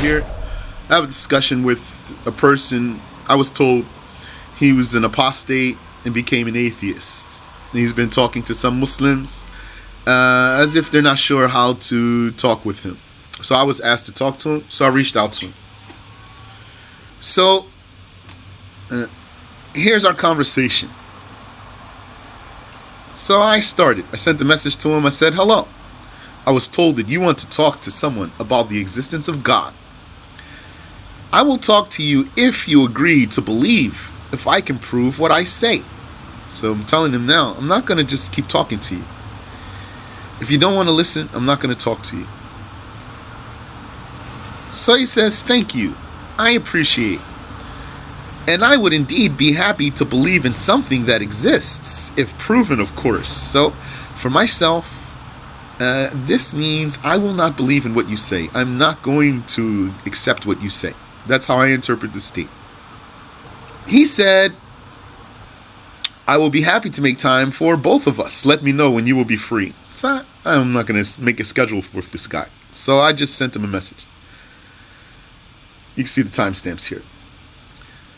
here. I have a discussion with a person. I was told he was an apostate and became an atheist. And he's been talking to some Muslims as if they're not sure how to talk with him. So I was asked to talk to him, so I reached out to him. So here's our conversation. So I sent a message to him. I said, hello. I was told that you want to talk to someone about the existence of God. I will talk to you if you agree to believe, if I can prove what I say. So I'm telling him now, I'm not going to just keep talking to you. If you don't want to listen, I'm not going to talk to you. So he says, thank you. I appreciate. And I would indeed be happy to believe in something that exists, if proven, of course. So for myself, this means I will not believe in what you say. I'm not going to accept what you say. That's how I interpret the statement. He said, I will be happy to make time for both of us. Let me know when you will be free. So I'm not going to make a schedule with this guy. So I just sent him a message. You can see the timestamps here.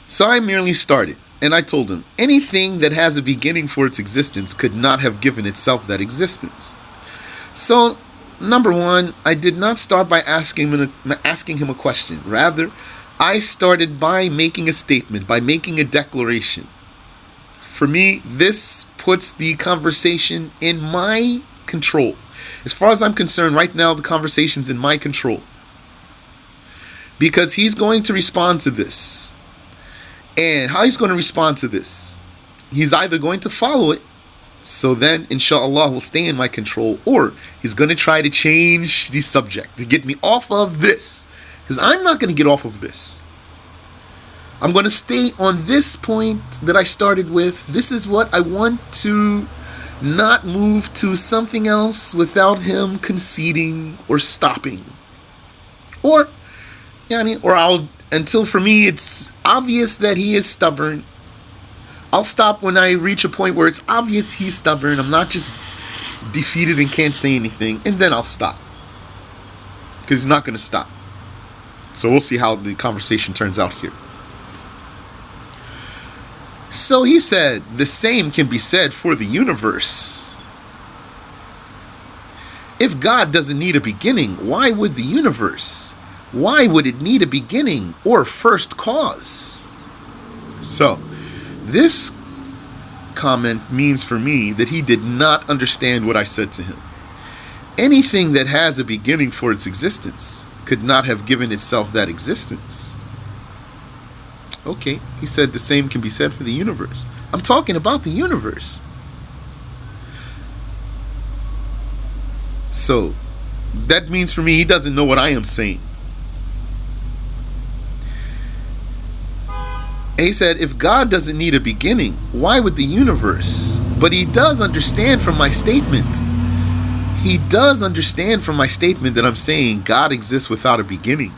So I merely started, and I told him, anything that has a beginning for its existence could not have given itself that existence. So, number one, I did not start by asking him a question. Rather, I started by making a statement, by making a declaration. For me, this puts the conversation in my control. As far as I'm concerned, right now, the conversation's in my control. Because he's going to respond to this. And how he's going to respond to this, he's either going to follow it, so then, inshallah, will stay in my control, or he's going to try to change the subject to get me off of this. Because I'm not going to get off of this. I'm going to stay on this point that I started with. This is what I want to not move to something else without him conceding or stopping. Or until for me it's obvious that he is stubborn. I'll stop when I reach a point where it's obvious he's stubborn. I'm not just defeated and can't say anything. And then I'll stop. Because he's not going to stop. So we'll see how the conversation turns out here. So he said, the same can be said for the universe. If God doesn't need a beginning, why would the universe? Why would it need a beginning or first cause? So, this comment means for me that he did not understand what I said to him. Anything that has a beginning for its existence could not have given itself that existence. Okay, he said the same can be said for the universe. I'm talking about the universe. So, that means for me he doesn't know what I am saying. And he said, if God doesn't need a beginning, why would the universe? But he does understand from my statement. He does understand from my statement that I'm saying God exists without a beginning.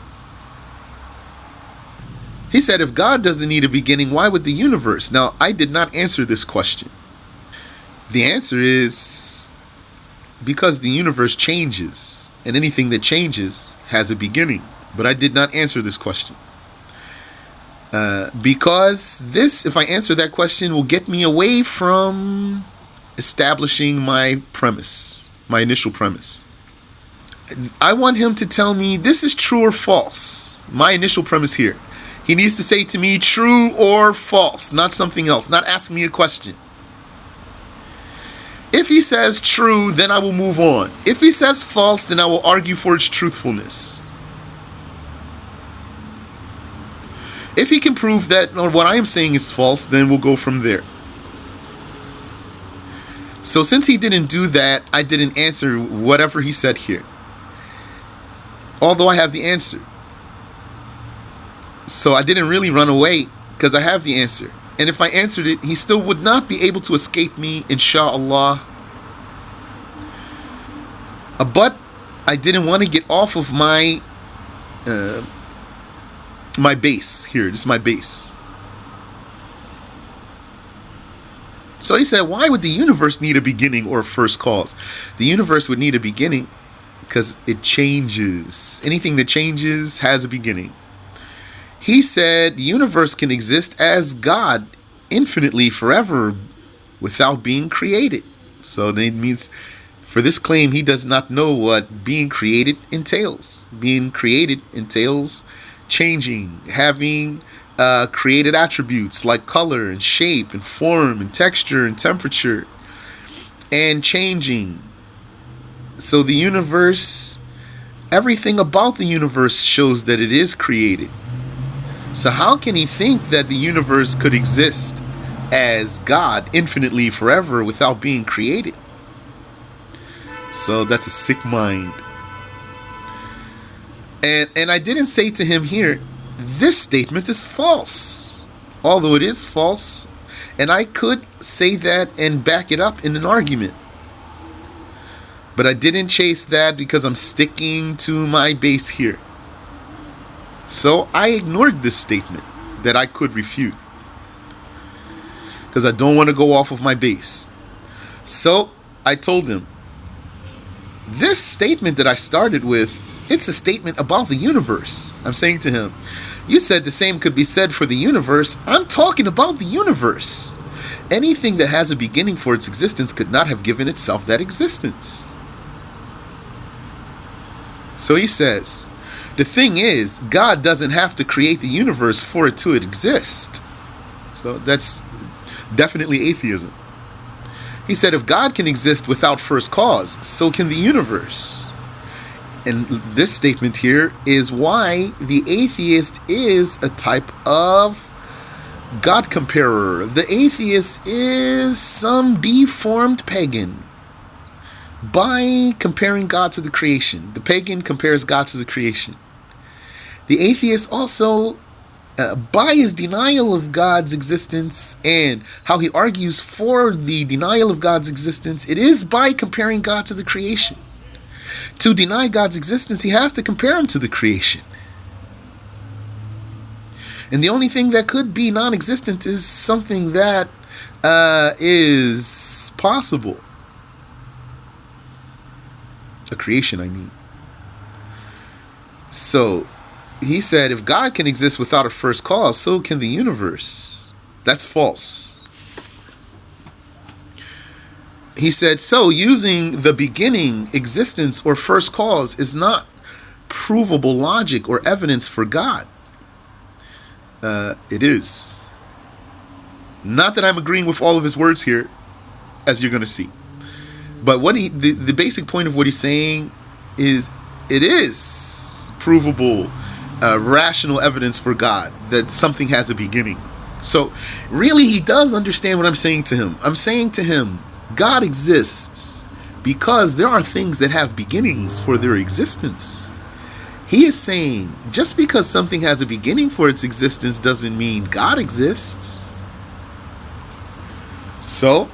He said, if God doesn't need a beginning, why would the universe? Now, I did not answer this question. The answer is because the universe changes, and anything that changes has a beginning. But I did not answer this question. Because this, if I answer that question, will get me away from establishing my premise, my initial premise. I want him to tell me this is true or false. My initial premise here. He needs to say to me true or false, not something else, not ask me a question. If he says true, then I will move on. If he says false, then I will argue for its truthfulness. If he can prove that or what I am saying is false, then we'll go from there. So since he didn't do that, I didn't answer whatever he said here. Although I have the answer. So I didn't really run away because I have the answer. And if I answered it, he still would not be able to escape me, inshallah. But I didn't want to get off of my base here. This is my base. So he said, why would the universe need a beginning or a first cause? The universe would need a beginning because it changes. Anything that changes has a beginning. He said the universe can exist as God infinitely forever without being created. So that means for this claim, he does not know what being created entails. Being created entails changing, having created attributes like color and shape and form and texture and temperature, and changing. So the universe, everything about the universe shows that it is created. So how can he think that the universe could exist as God infinitely forever without being created? So that's a sick mind. And I didn't say to him here, this statement is false. Although it is false, and I could say that and back it up in an argument. But I didn't chase that because I'm sticking to my base here. So I ignored this statement that I could refute, because I don't want to go off of my base. So I told him, this statement that I started with, it's a statement about the universe. I'm saying to him, you said the same could be said for the universe. I'm talking about the universe. Anything that has a beginning for its existence could not have given itself that existence. So he says, the thing is, God doesn't have to create the universe for it to exist. So that's definitely atheism. He said, if God can exist without first cause, so can the universe. And this statement here is why the atheist is a type of God comparer. The atheist is some deformed pagan by comparing God to the creation. The pagan compares God to the creation. The atheist also, by his denial of God's existence and how he argues for the denial of God's existence, it is by comparing God to the creation. To deny God's existence, he has to compare him to the creation. And the only thing that could be non-existent is something that is possible. A creation, I mean. So he said, if God can exist without a first cause, so can the universe. That's false. He said, so using the beginning, existence, or first cause is not provable logic or evidence for God. It is. Not that I'm agreeing with all of his words here, as you're going to see. But what the basic point of what he's saying is, it is provable, rational evidence for God that something has a beginning. So really, he does understand what I'm saying to him. I'm saying to him, God exists because there are things that have beginnings for their existence. He is saying, just because something has a beginning for its existence doesn't mean God exists. So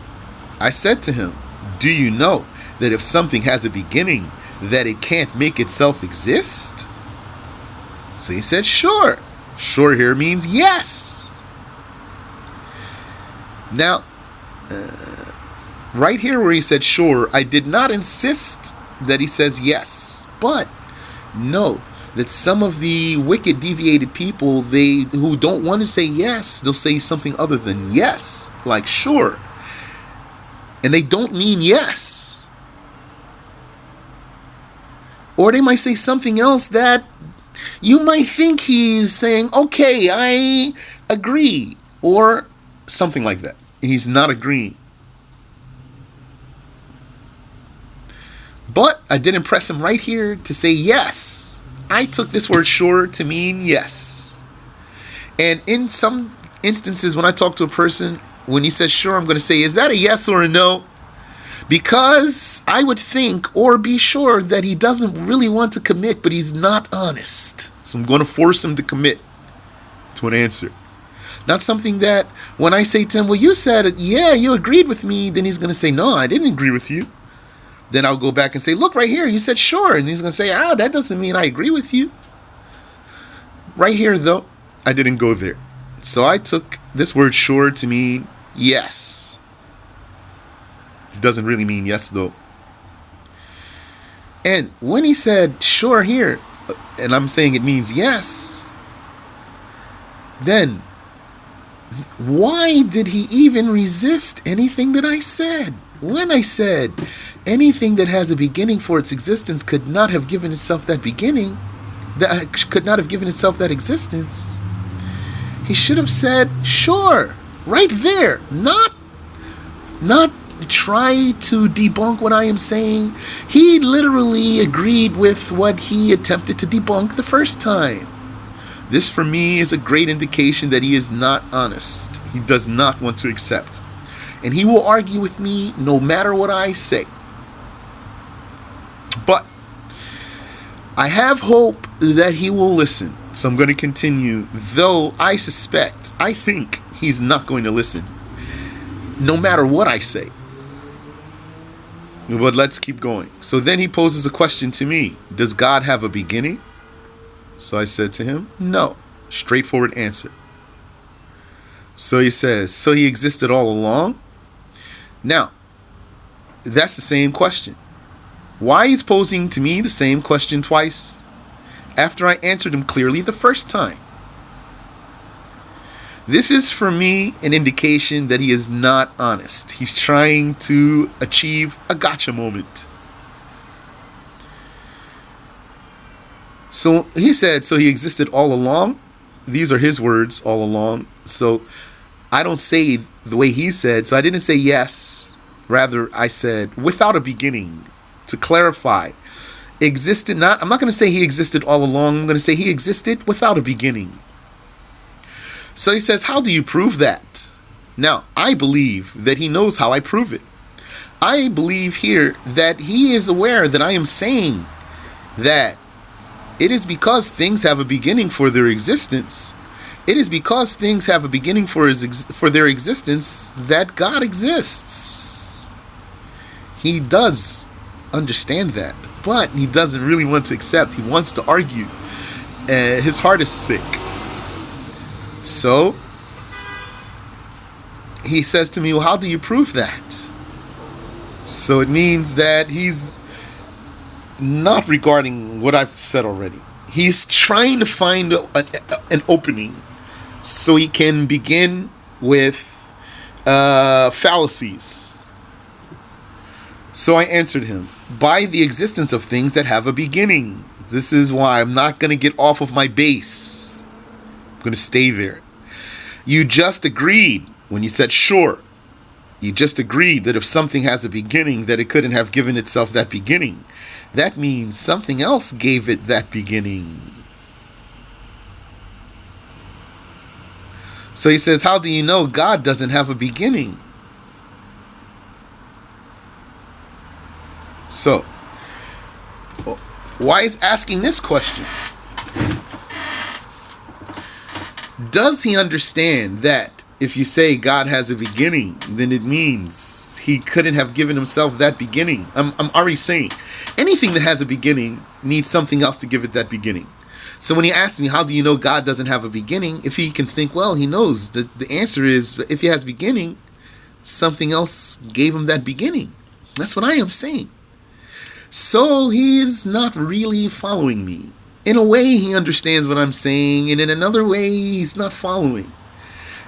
I said to him, do you know that if something has a beginning, that it can't make itself exist? So he said, sure. Sure here means yes. Now, right here where he said sure, I did not insist that he says yes, but know that some of the wicked, deviated people, who don't want to say yes, they'll say something other than yes, like sure, and they don't mean yes. Or they might say something else that you might think he's saying, okay, I agree, or something like that. He's not agreeing. But I didn't press him right here to say yes. I took this word sure to mean yes. And in some instances, when I talk to a person, when he says sure, I'm going to say, is that a yes or a no? Because I would think or be sure that he doesn't really want to commit, but he's not honest. So I'm going to force him to commit to an answer. Not something that when I say to him, well, you said, yeah, you agreed with me, then he's going to say, no, I didn't agree with you. Then I'll go back and say, look right here, you said sure. And he's going to say, that doesn't mean I agree with you. Right here, though, I didn't go there. So I took this word sure to mean yes. It doesn't really mean yes, though. And when he said, sure, here, and I'm saying it means yes, then why did he even resist anything that I said? When I said anything that has a beginning for its existence could not have given itself that beginning, that could not have given itself that existence, he should have said, sure, right there, not try to debunk what I am saying. He literally agreed with what he attempted to debunk the first time. This for me is a great indication that he is not honest. He does not want to accept. And he will argue with me no matter what I say. But I have hope that he will listen. So I'm going to continue, though I think he's not going to listen, no matter what I say. But let's keep going. So then he poses a question to me. Does God have a beginning? So I said to him, no. Straightforward answer. So he says, so he existed all along? Now, that's the same question. Why is posing to me the same question twice after I answered him clearly the first time? This is for me an indication that he is not honest. He's trying to achieve a gotcha moment. So he said, so he existed all along. These are his words, all along. So I don't say the way he said. So I didn't say yes. Rather, I said without a beginning. To clarify, existed not. I'm not going to say he existed all along. I'm going to say he existed without a beginning. So he says, how do you prove that? Now, I believe that he knows how I prove it. I believe here that he is aware that I am saying that it is because things have a beginning for their existence. It is because things have a beginning for their existence that God exists. He does understand that, but he doesn't really want to accept. He wants to argue. His heart is sick. So he says to me, well, how do you prove that? So it means that he's not regarding what I've said already. He's trying to find an opening so he can begin with fallacies. So I answered him, by the existence of things that have a beginning. This is why I'm not going to get off of my base. I'm going to stay there. You just agreed when you said sure. You just agreed that if something has a beginning, that it couldn't have given itself that beginning. That means something else gave it that beginning. So he says, how do you know God doesn't have a beginning? So, why is asking this question? Does he understand that if you say God has a beginning, then it means he couldn't have given himself that beginning? I'm already saying anything that has a beginning needs something else to give it that beginning. So when he asks me, how do you know God doesn't have a beginning? If he can think, well, he knows. The answer is, if he has a beginning, something else gave him that beginning. That's what I am saying. So he's not really following me. In a way, he understands what I'm saying, and in another way, he's not following.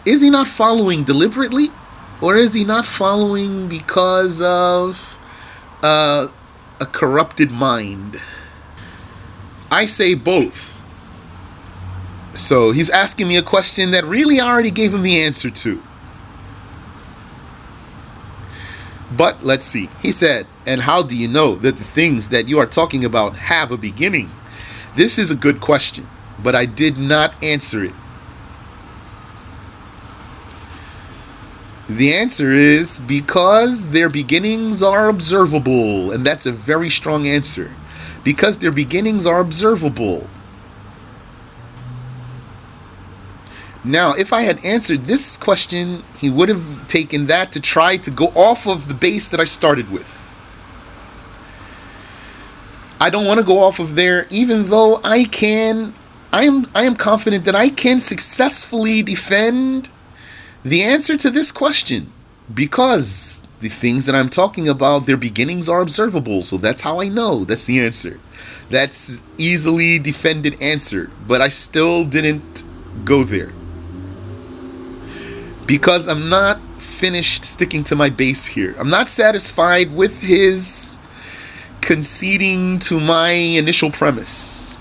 Is he not following deliberately? Or is he not following because of a corrupted mind? I say both. So he's asking me a question that really I already gave him the answer to. But let's see. He said, and how do you know that the things that you are talking about have a beginning? This is a good question, but I did not answer it. The answer is because their beginnings are observable, and that's a very strong answer. Because their beginnings are observable. Now, if I had answered this question, he would have taken that to try to go off of the base that I started with. I don't want to go off of there, even though I am confident that I can successfully defend the answer to this question, because The things that I'm talking about, their beginnings are observable, so that's how I know. That's the answer. That's easily defended answer, but I still didn't go there. Because I'm not finished sticking to my base here. I'm not satisfied with his conceding to my initial premise.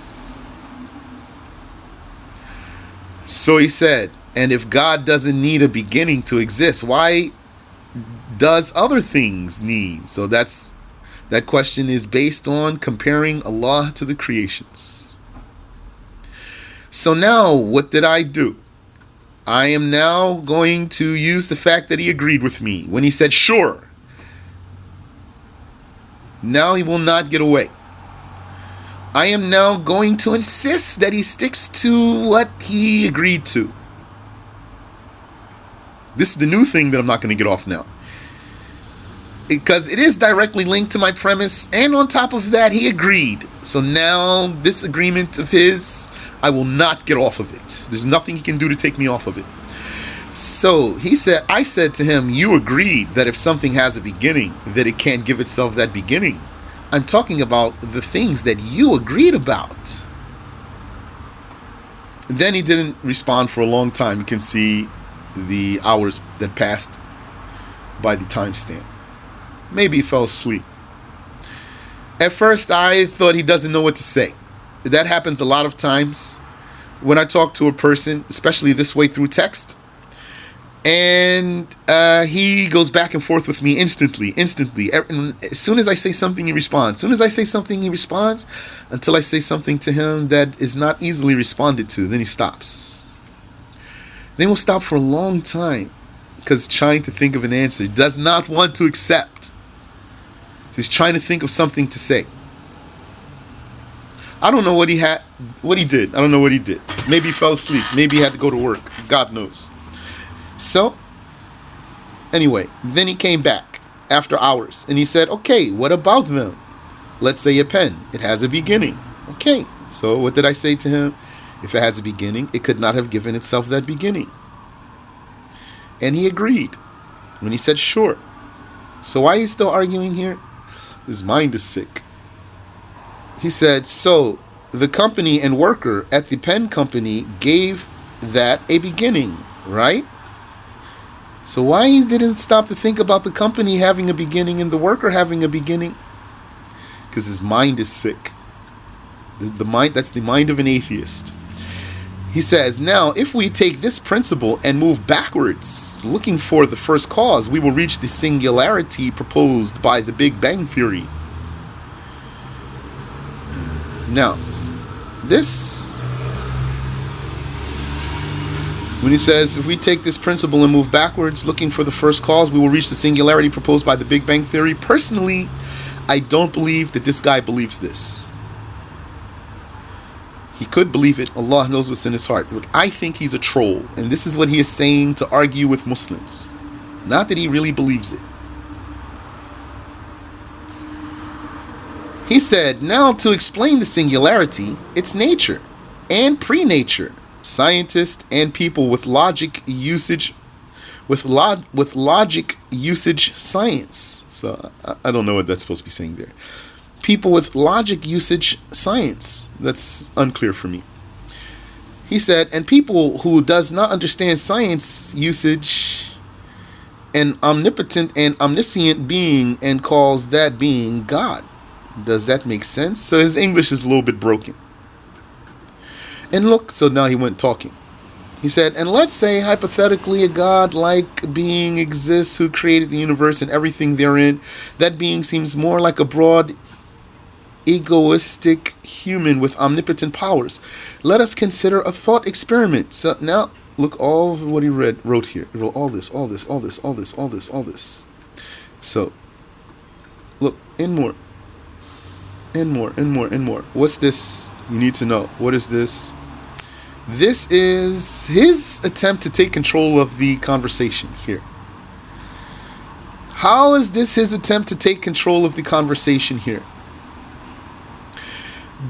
So he said, and if God doesn't need a beginning to exist, why does other things need? So that question is based on comparing Allah to the creations. So now, what did I do? I am now going to use the fact that he agreed with me when he said sure. Now he will not get away. I am now going to insist that he sticks to what he agreed to. This is the new thing that I'm not going to get off now. Because it is directly linked to my premise, and on top of that, he agreed. So now, this agreement of his, I will not get off of it. There's nothing he can do to take me off of it. So, I said to him, you agreed that if something has a beginning, that it can't give itself that beginning. I'm talking about the things that you agreed about. Then he didn't respond for a long time. You can see the hours that passed by the timestamp. Maybe he fell asleep. At first, I thought he doesn't know what to say. That happens a lot of times when I talk to a person, especially this way through text. And he goes back and forth with me instantly. As soon as I say something, he responds. As soon as I say something, he responds. Until I say something to him that is not easily responded to. Then he stops. Then he'll stop for a long time. Because trying to think of an answer. Does not want to accept. He's trying to think of something to say. I don't know what he did. I don't know what he did. Maybe he fell asleep. Maybe he had to go to work. God knows. So, anyway, then he came back after hours. And he said, okay, what about them? Let's say a pen. It has a beginning. Okay, so what did I say to him? If it has a beginning, it could not have given itself that beginning. And he agreed when he said sure. So why are you still arguing here? His mind is sick. He said, so the company and worker at the pen company gave that a beginning, right? So why he didn't stop to think about the company having a beginning and the worker having a beginning? Because his mind is sick. That's the mind of an atheist. He says, now, if we take this principle and move backwards, looking for the first cause, we will reach the singularity proposed by the Big Bang Theory. Now, when he says, if we take this principle and move backwards, looking for the first cause, we will reach the singularity proposed by the Big Bang Theory. Personally, I don't believe that this guy believes this. He could believe it. Allah knows what's in his heart. But I think he's a troll. And this is what he is saying to argue with Muslims. Not that he really believes it. He said, now to explain the singularity, its nature and pre-nature, scientists and people with logic usage, logic usage science. So I don't know what that's supposed to be saying there. People with logic usage science. That's unclear for me. He said, and people who does not understand science usage, an omnipotent and omniscient being, and calls that being God. Does that make sense? So his English is a little bit broken. And look, so now he went talking. He said, and let's say hypothetically a God-like being exists who created the universe and everything therein. That being seems more like a broad egoistic human with omnipotent powers. Let us consider a thought experiment. So now look all of what he wrote here. He wrote all this. So look, and more. What's this? You need to know. What is this? This is his attempt to take control of the conversation here. How is this his attempt to take control of the conversation here?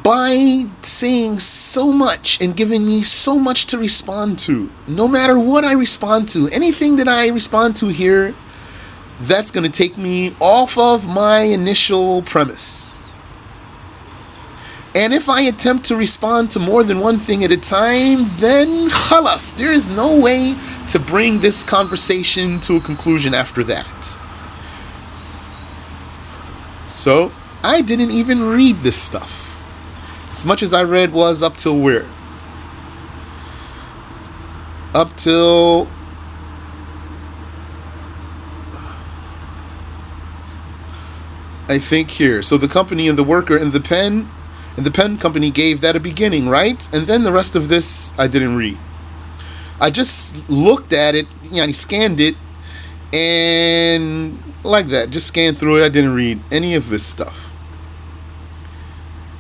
By saying so much and giving me so much to respond to. No matter what I respond to, anything that I respond to here that's going to take me off of my initial premise. And if I attempt to respond to more than one thing at a time, then khalas, there is no way to bring this conversation to a conclusion after that. So I didn't even read this stuff. As much as I read was up till where? Up till I think here. So the company and the worker and the pen company gave that a beginning, right? And then the rest of this I didn't read. I just looked at it, scanned it, and like that, just scanned through it. I didn't read any of this stuff.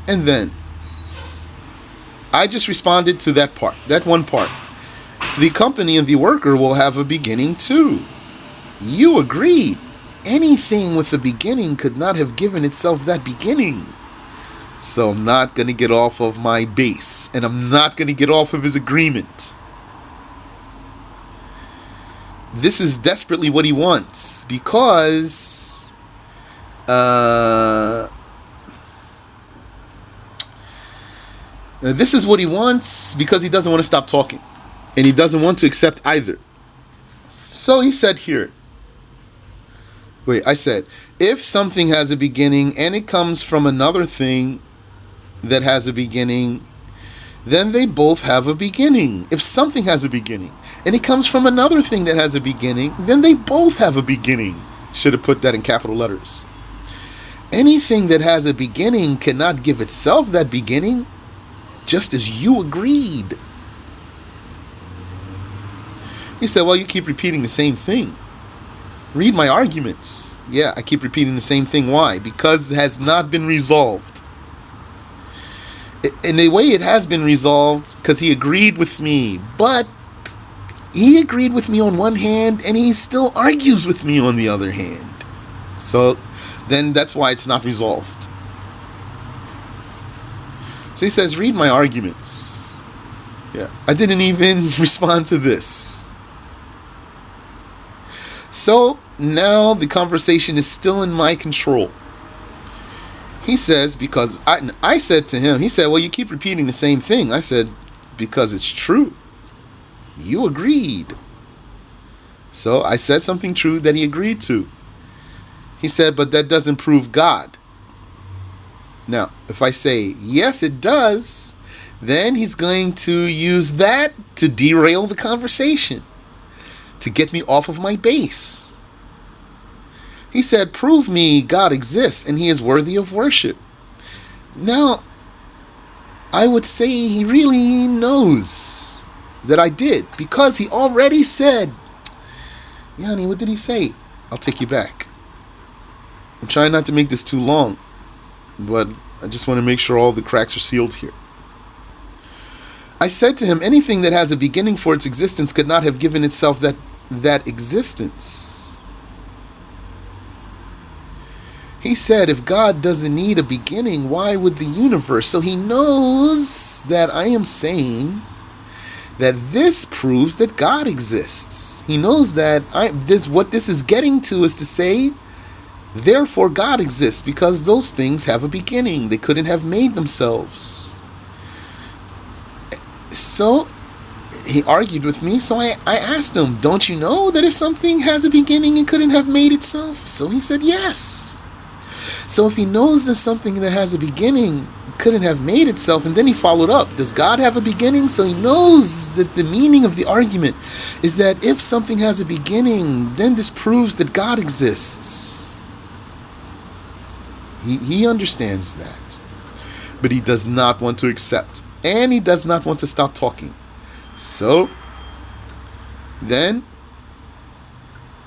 And then I just responded to that part, that one part. The company and the worker will have a beginning too. You agreed. Anything with a beginning could not have given itself that beginning. So I'm not going to get off of my base, and I'm not going to get off of his agreement. This is desperately what he wants, because this is what he wants because he doesn't want to stop talking, and he doesn't want to accept either. So he said here, I said, if something has a beginning and it comes from another thing that has a beginning, then they both have a beginning. If something has a beginning and it comes from another thing that has a beginning, then they both have a beginning. Should have put that in capital letters. Anything that has a beginning cannot give itself that beginning, just as you agreed. He said, well, you keep repeating the same thing. Read my arguments. Yeah, I keep repeating the same thing. Why? Because it has not been resolved. In a way, it has been resolved because he agreed with me. But he agreed with me on one hand, and he still argues with me on the other hand. So then that's why it's not resolved. So he says, read my arguments. Yeah, I didn't even respond to this. So now the conversation is still in my control. He says, because I said to him, he said, well, you keep repeating the same thing. I said, because it's true. You agreed. So I said something true that he agreed to. He said, but that doesn't prove God. Now, if I say, yes, it does, then he's going to use that to derail the conversation, to get me off of my base. He said, prove me God exists and he is worthy of worship. Now, I would say he really knows that I did, because he already said, Yanni, what did he say? I'll take you back. I'm trying not to make this too long, but I just want to make sure all the cracks are sealed here. I said to him, anything that has a beginning for its existence could not have given itself that existence. He said, if God doesn't need a beginning, why would the universe? So he knows that I am saying that this proves that God exists. He knows that what this is getting to is to say, therefore God exists, because those things have a beginning. They couldn't have made themselves. So he argued with me, so I asked him, don't you know that if something has a beginning, it couldn't have made itself? So he said, yes. So if he knows that something that has a beginning couldn't have made itself, and then he followed up, does God have a beginning? So he knows that the meaning of the argument is that if something has a beginning, then this proves that God exists. He understands that, but he does not want to accept, and he does not want to stop talking. So then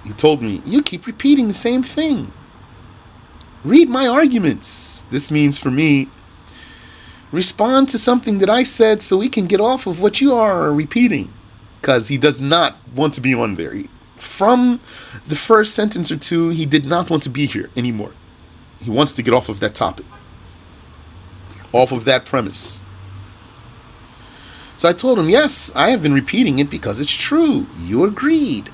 he told me, you keep repeating the same thing. Read my arguments. This means for me, respond to something that I said so we can get off of what you are repeating. Because he does not want to be on there. From the first sentence or two, he did not want to be here anymore. He wants to get off of that topic, off of that premise. So I told him, yes, I have been repeating it because it's true. You agreed.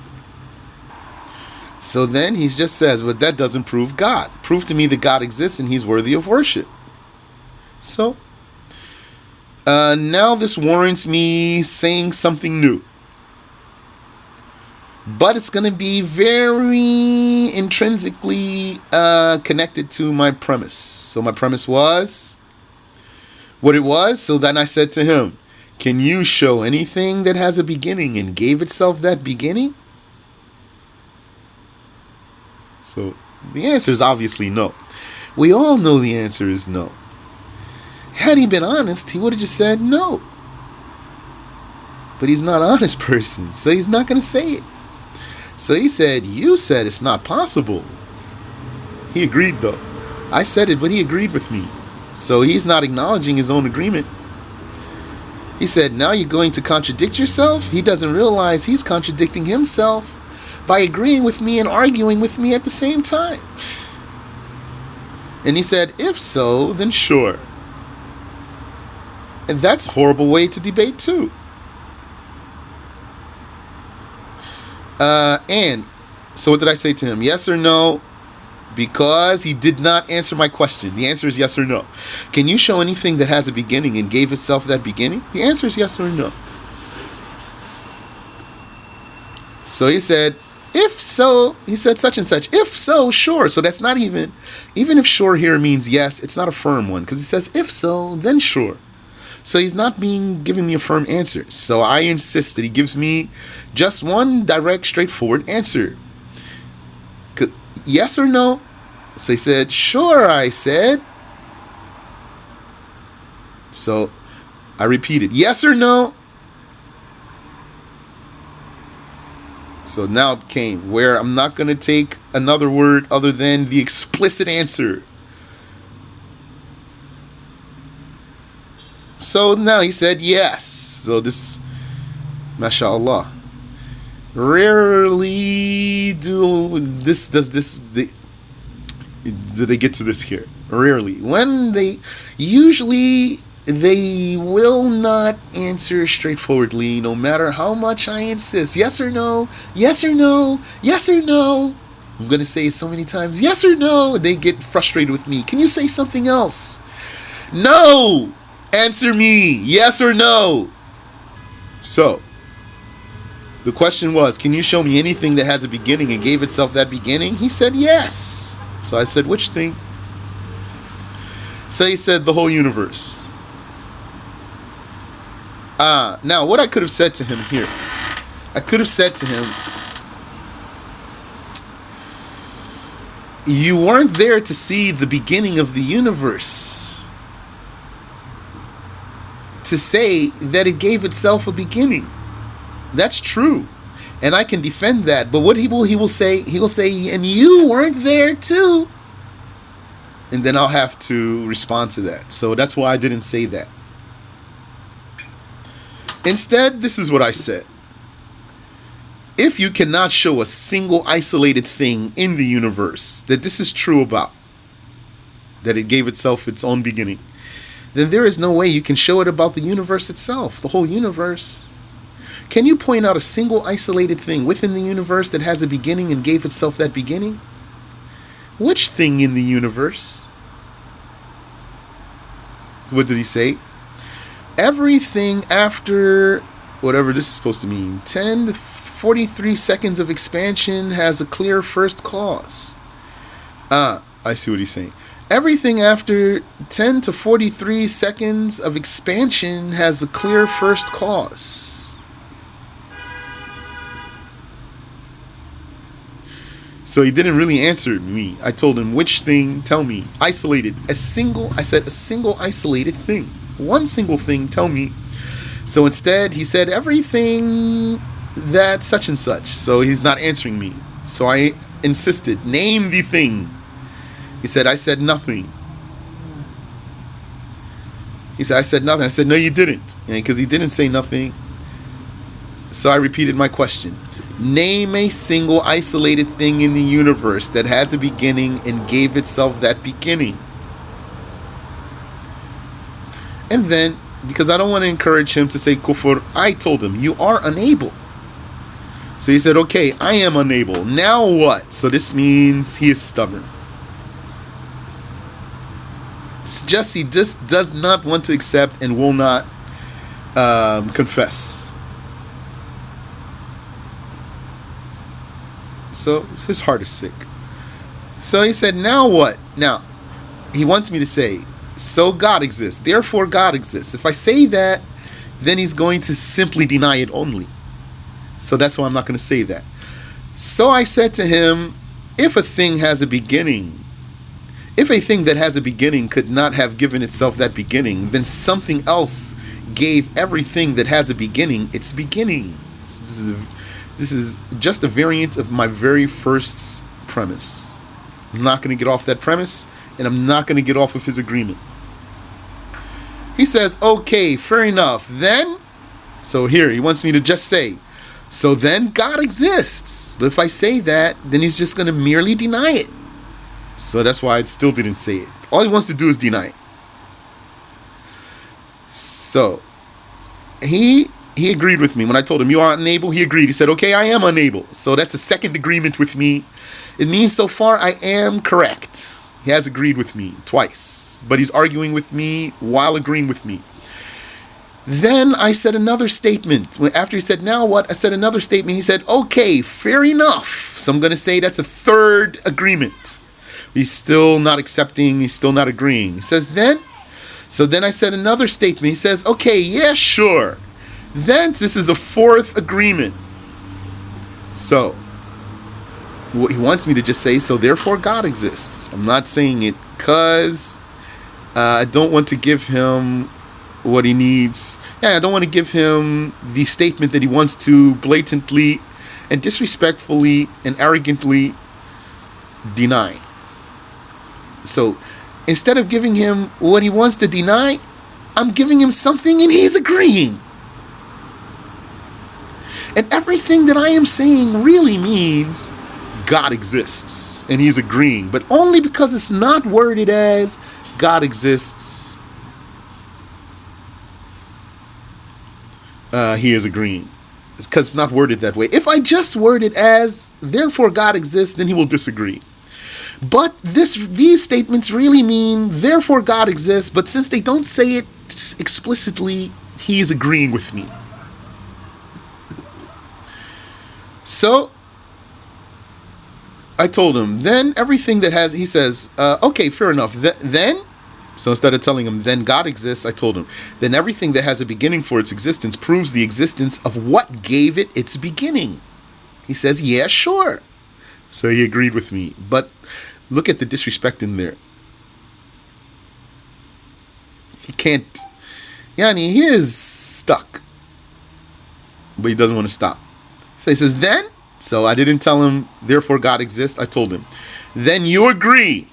So then he just says, but that doesn't prove God. Prove to me that God exists and he's worthy of worship. So now this warrants me saying something new. But it's going to be very intrinsically connected to my premise. So my premise was what it was. So then I said to him, can you show anything that has a beginning and gave itself that beginning? So the answer is obviously no. We all know the answer is no. Had he been honest, he would have just said no. But he's not an honest person, so he's not going to say it. So he said, you said it's not possible. He agreed though. I said it, but he agreed with me. So he's not acknowledging his own agreement. He said, now you're going to contradict yourself? He doesn't realize he's contradicting himself by agreeing with me and arguing with me at the same time. And he said, if so, then sure. And that's a horrible way to debate too. And so what did I say to him? Yes or no? Because he did not answer my question. The answer is yes or no. Can you show anything that has a beginning and gave itself that beginning? The answer is yes or no. So he said, if so, he said such and such. If so, sure. So that's not even if sure here means yes, it's not a firm one. Because he says, if so, then sure. So he's not giving me a firm answer. So I insist that he gives me just one direct, straightforward answer. Yes or no? So he said, sure, I said. So I repeated, yes or no? So now it came where I'm not going to take another word other than the explicit answer. So now he said yes. So this, mashallah, rarely do they get to this here. Rarely. Usually they will not answer straightforwardly, no matter how much I insist. Yes or no, yes or no, yes or no. I'm going to say it so many times, yes or no. They get frustrated with me. Can you say something else? No! Answer me, yes or no. So, the question was, can you show me anything that has a beginning and gave itself that beginning? He said yes. So I said, which thing? So he said, the whole universe. Now what I could have said to him here, I could have said to him, you weren't there to see the beginning of the universe to say that it gave itself a beginning. That's true, and I can defend that. But what he will say, and you weren't there too. And then I'll have to respond to that. So that's why I didn't say that. Instead, this is what I said. If you cannot show a single isolated thing in the universe that this is true about, that it gave itself its own beginning, then there is no way you can show it about the universe itself, the whole universe. Can you point out a single isolated thing within the universe that has a beginning and gave itself that beginning? Which thing in the universe? What did he say? Everything after, whatever this is supposed to mean, 10 to 43 seconds of expansion has a clear first cause. I see what he's saying. Everything after 10 to 43 seconds of expansion has a clear first cause. So he didn't really answer me. I told him, which thing? Tell me. Isolated. I said a single isolated thing. One single thing, tell me. So instead, he said everything that such and such. So he's not answering me. So I insisted, name the thing. He said, I said nothing. He said, I said nothing. I said, no, you didn't. Because he didn't say nothing. So I repeated my question. Name a single isolated thing in the universe that has a beginning and gave itself that beginning. And then, because I don't want to encourage him to say kufr, I told him, you are unable. So he said, okay, I am unable. Now what? So this means he is stubborn. He just does not want to accept and will not confess. So his heart is sick. So he said, now what? Now, he wants me to say, so God exists, therefore God exists. If I say that, then he's going to simply deny it only. So that's why I'm not going to say that. So I said to him, if a thing has a beginning, if a thing that has a beginning could not have given itself that beginning, then something else gave everything that has a beginning its beginning. This is just a variant of my very first premise. I'm not going to get off that premise, and I'm not going to get off of his agreement. He says, okay, fair enough. Then, so here, he wants me to just say, so then God exists. But if I say that, then he's just going to merely deny it. So that's why I still didn't say it. All he wants to do is deny it. So, he agreed with me. When I told him, you are unable, he agreed. He said, okay, I am unable. So that's a second agreement with me. It means so far I am correct. He has agreed with me twice. But he's arguing with me while agreeing with me. Then I said another statement. After he said, now what? I said another statement. He said, okay, fair enough. So I'm going to say that's a third agreement. He's still not accepting. He's still not agreeing. He says, then? So then I said another statement. He says, okay, yeah, sure. Then this is a fourth agreement. So what he wants me to just say, so therefore God exists. I'm not saying it because I don't want to give him what he needs. I don't want to give him the statement that he wants to blatantly and disrespectfully and arrogantly deny. So instead of giving him what he wants to deny, I'm giving him something and he's agreeing. And everything that I am saying really means God exists, and he's agreeing, but only because it's not worded as God exists. He is agreeing. It's because it's not worded that way. If I just word it as therefore God exists, then he will disagree. But these statements really mean therefore God exists, but since they don't say it explicitly, he is agreeing with me. So I told him, then everything that has, he says, okay, fair enough. Then, so instead of telling him, then God exists, I told him, then everything that has a beginning for its existence proves the existence of what gave it its beginning. He says, yeah, sure. So he agreed with me. But look at the disrespect in there. He can't, he is stuck. But he doesn't want to stop. So he says, then, so I didn't tell him, therefore God exists. I told him, then you agree.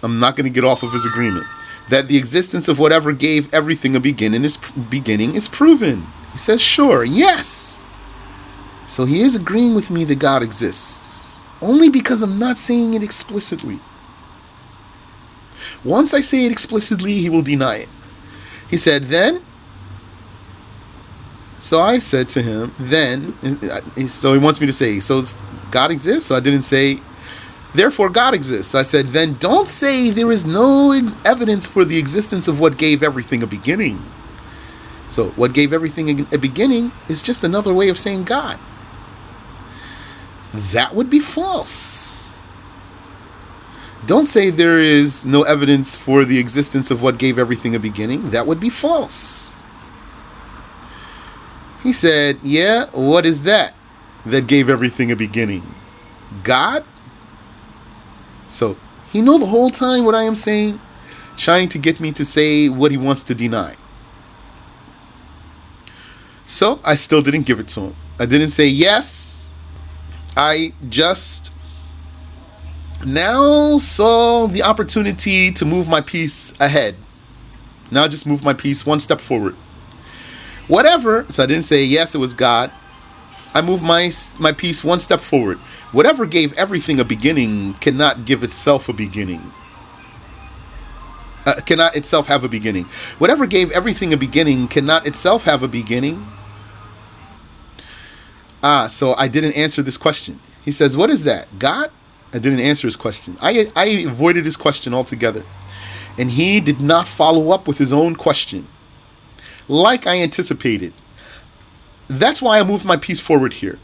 I'm not going to get off of his agreement. That the existence of whatever gave everything a beginning is proven. He says, sure, yes. So he is agreeing with me that God exists. Only because I'm not saying it explicitly. Once I say it explicitly, he will deny it. He said, then. So I said to him, then, so he wants me to say, so God exists? So I didn't say, therefore God exists. So I said, then don't say there is no evidence for the existence of what gave everything a beginning. So what gave everything a beginning is just another way of saying God. That would be false. Don't say there is no evidence for the existence of what gave everything a beginning. That would be false. He said, yeah, what is that gave everything a beginning? God? So he knew the whole time what I am saying, trying to get me to say what he wants to deny. So I still didn't give it to him. I didn't say yes. I just now saw the opportunity to move my piece ahead. Now just move my piece one step forward. Whatever, so I didn't say yes, it was God. I moved my piece one step forward. Whatever gave everything a beginning cannot give itself a beginning. Cannot itself have a beginning. Whatever gave everything a beginning cannot itself have a beginning. So I didn't answer this question. He says, what is that? God? I didn't answer his question. I avoided his question altogether. And he did not follow up with his own question, like I anticipated. That's why I moved my piece forward here.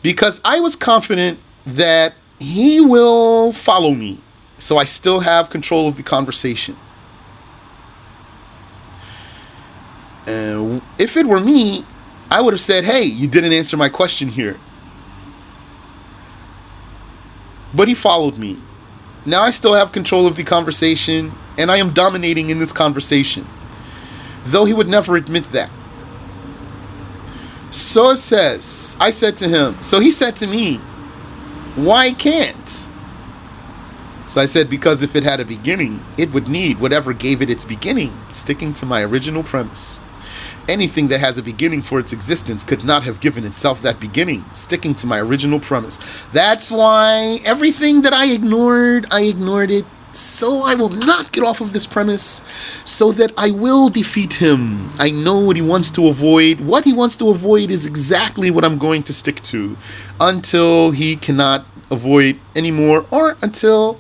Because I was confident that he will follow me. So I still have control of the conversation. If it were me, I would have said, hey, you didn't answer my question here. But he followed me. Now I still have control of the conversation, and I am dominating in this conversation. Though he would never admit that. So it says, I said to him, so he said to me, why can't? So I said, because if it had a beginning, it would need whatever gave it its beginning, sticking to my original premise. Anything that has a beginning for its existence could not have given itself that beginning, sticking to my original premise. That's why everything that I ignored it. So I will not get off of this premise, so that I will defeat him. I know what he wants to avoid. What he wants to avoid is exactly what I'm going to stick to until he cannot avoid anymore, or until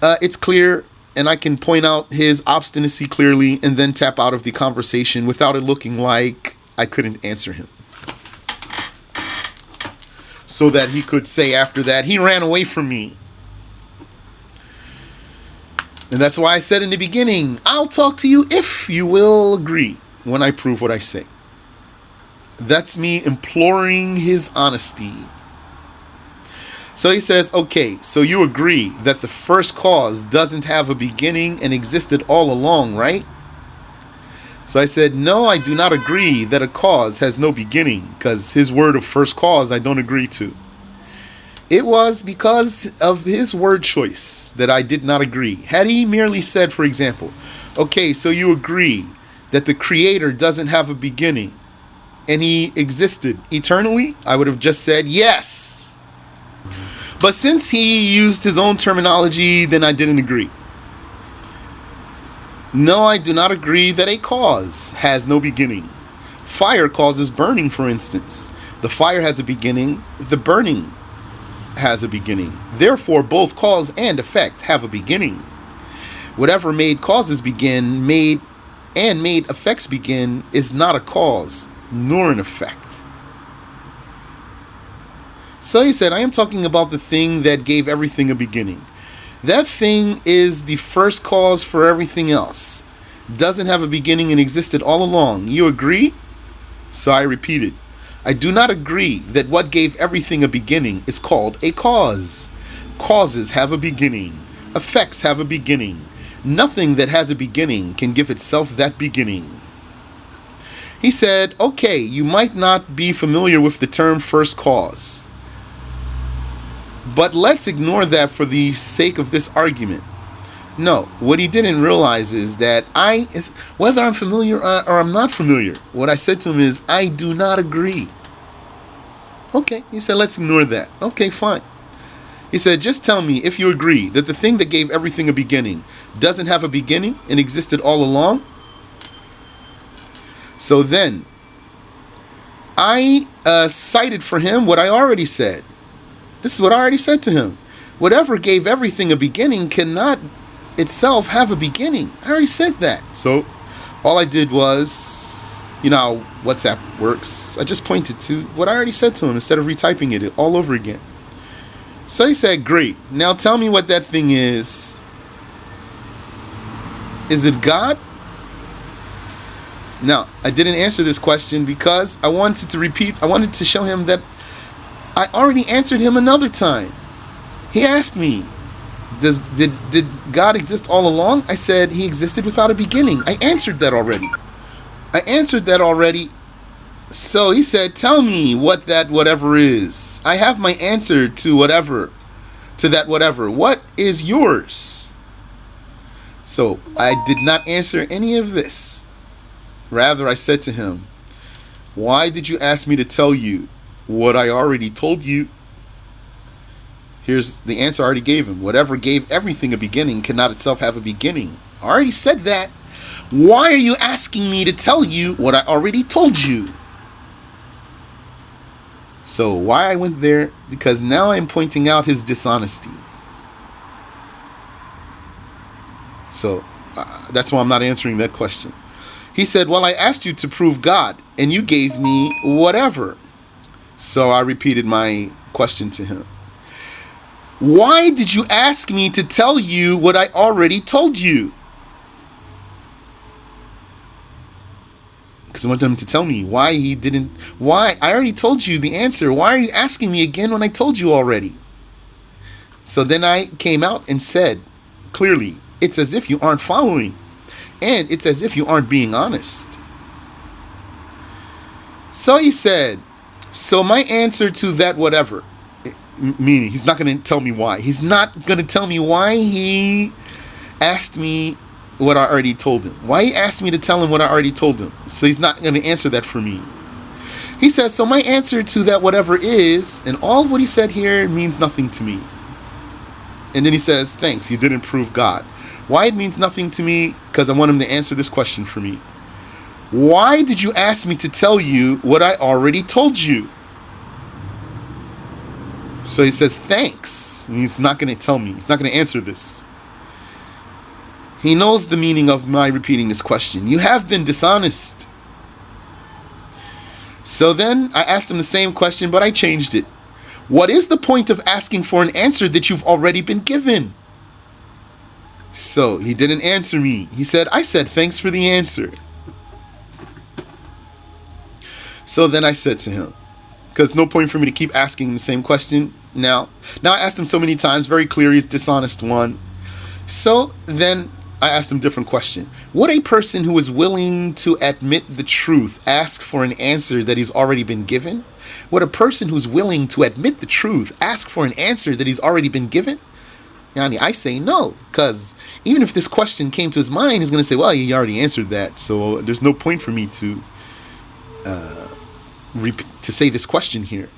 it's clear and I can point out his obstinacy clearly and then tap out of the conversation without it looking like I couldn't answer him. So that he could say after that, he ran away from me. And that's why I said in the beginning, I'll talk to you if you will agree when I prove what I say. That's me imploring his honesty. So he says, okay, so you agree that the first cause doesn't have a beginning and existed all along, right? So I said, no, I do not agree that a cause has no beginning, because his word of first cause I don't agree to. It was because of his word choice that I did not agree. Had he merely said, for example, okay, so you agree that the creator doesn't have a beginning and he existed eternally, I would have just said yes. But since he used his own terminology, then I didn't agree. No, I do not agree that a cause has no beginning. Fire causes burning, for instance. The fire has a beginning, the burning has a beginning. Therefore, both cause and effect have a beginning. Whatever made causes begin, made effects begin, is not a cause, nor an effect. So he said, I am talking about the thing that gave everything a beginning. That thing is the first cause for everything else. Doesn't have a beginning and existed all along. You agree? So I repeated, I do not agree that what gave everything a beginning is called a cause. Causes have a beginning. Effects have a beginning. Nothing that has a beginning can give itself that beginning. He said, okay, you might not be familiar with the term first cause. But let's ignore that for the sake of this argument. No, what he didn't realize is that whether I'm familiar or I'm not familiar, what I said to him is, I do not agree. Okay, he said, let's ignore that. Okay, fine. He said, just tell me if you agree that the thing that gave everything a beginning doesn't have a beginning and existed all along. So then, I cited for him what I already said. This is what I already said to him. Whatever gave everything a beginning cannot itself have a beginning. I already said that. So all I did was, you know how WhatsApp works. I just pointed to what I already said to him instead of retyping it all over again. So he said, great. Now tell me what that thing is. Is it God? Now, I didn't answer this question because I wanted to show him that I already answered him another time. He asked me, did God exist all along? I said he existed without a beginning. I answered that already. So he said, tell me what that whatever is. I have my answer to that whatever. What is yours? So I did not answer any of this. Rather, I said to him, why did you ask me to tell you what I already told you? Here's the answer I already gave him. Whatever gave everything a beginning cannot itself have a beginning. I already said that. Why are you asking me to tell you what I already told you? So why I went there? Because now I'm pointing out his dishonesty. So that's why I'm not answering that question. He said, well, I asked you to prove God, and you gave me whatever. So I repeated my question to him. Why did you ask me to tell you what I already told you? Because I want him to tell me why he didn't. Why? I already told you the answer. Why are you asking me again when I told you already? So then I came out and said, clearly, it's as if you aren't following. And it's as if you aren't being honest. So he said, so my answer to that whatever, meaning he's not going to tell me why. He's not going to tell me why he asked me what I already told him. Why he asked me to tell him what I already told him. So he's not going to answer that for me. He says, so my answer to that whatever is, and all of what he said here means nothing to me. And then he says, thanks, you didn't prove God. Why it means nothing to me? Because I want him to answer this question for me. Why did you ask me to tell you what I already told you? So he says, thanks. And he's not going to tell me. He's not going to answer this. He knows the meaning of my repeating this question. You have been dishonest. So then I asked him the same question, but I changed it. What is the point of asking for an answer that you've already been given? So he didn't answer me. He said, I said, thanks for the answer. So then I said to him, because no point for me to keep asking the same question now. Now I asked him so many times, very clear he's dishonest one. So then I asked him a different question. Would a person who is willing to admit the truth ask for an answer that he's already been given? Would a person who's willing to admit the truth ask for an answer that he's already been given? Yani, I say no, because even if this question came to his mind, he's going to say, well, you already answered that, so there's no point for me to say this question here.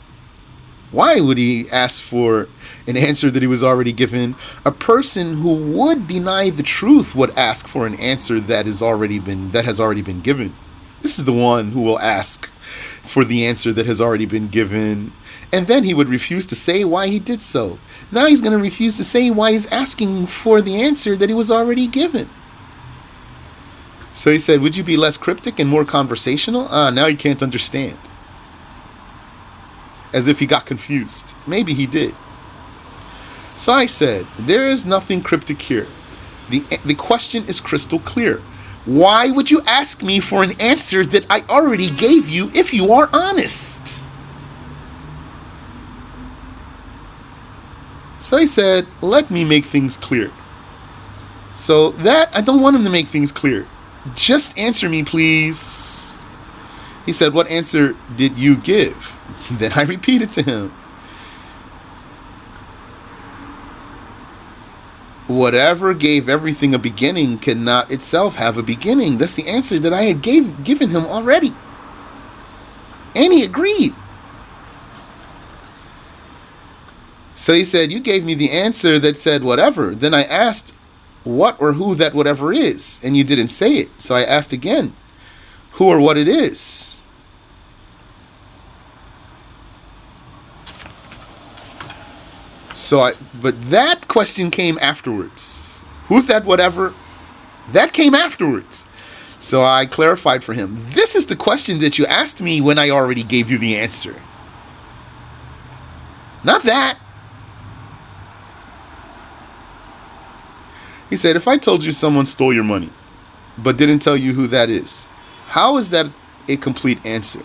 Why would he ask for an answer that he was already given? A person who would deny the truth would ask for an answer that has already been given. This is the one who will ask for the answer that has already been given, and then he would refuse to say why he did so. Now he's going to refuse to say why he's asking for the answer that he was already given. So he said, would you be less cryptic and more conversational? Now he can't understand. As if he got confused. Maybe he did. So I said, there is nothing cryptic here. The question is crystal clear. Why would you ask me for an answer that I already gave you if you are honest? So he said, let me make things clear. So that, I don't want him to make things clear. Just answer me, please. He said, what answer did you give? Then I repeated to him. Whatever gave everything a beginning cannot itself have a beginning. That's the answer that I had given him already. And he agreed. So he said, you gave me the answer that said whatever. Then I asked what or who that whatever is, and you didn't say it. So I asked again, who or what it is. But that question came afterwards. Who's that whatever? That came afterwards. So I clarified for him. This is the question that you asked me when I already gave you the answer. Not that. He said, if I told you someone stole your money, but didn't tell you who that is, how is that a complete answer?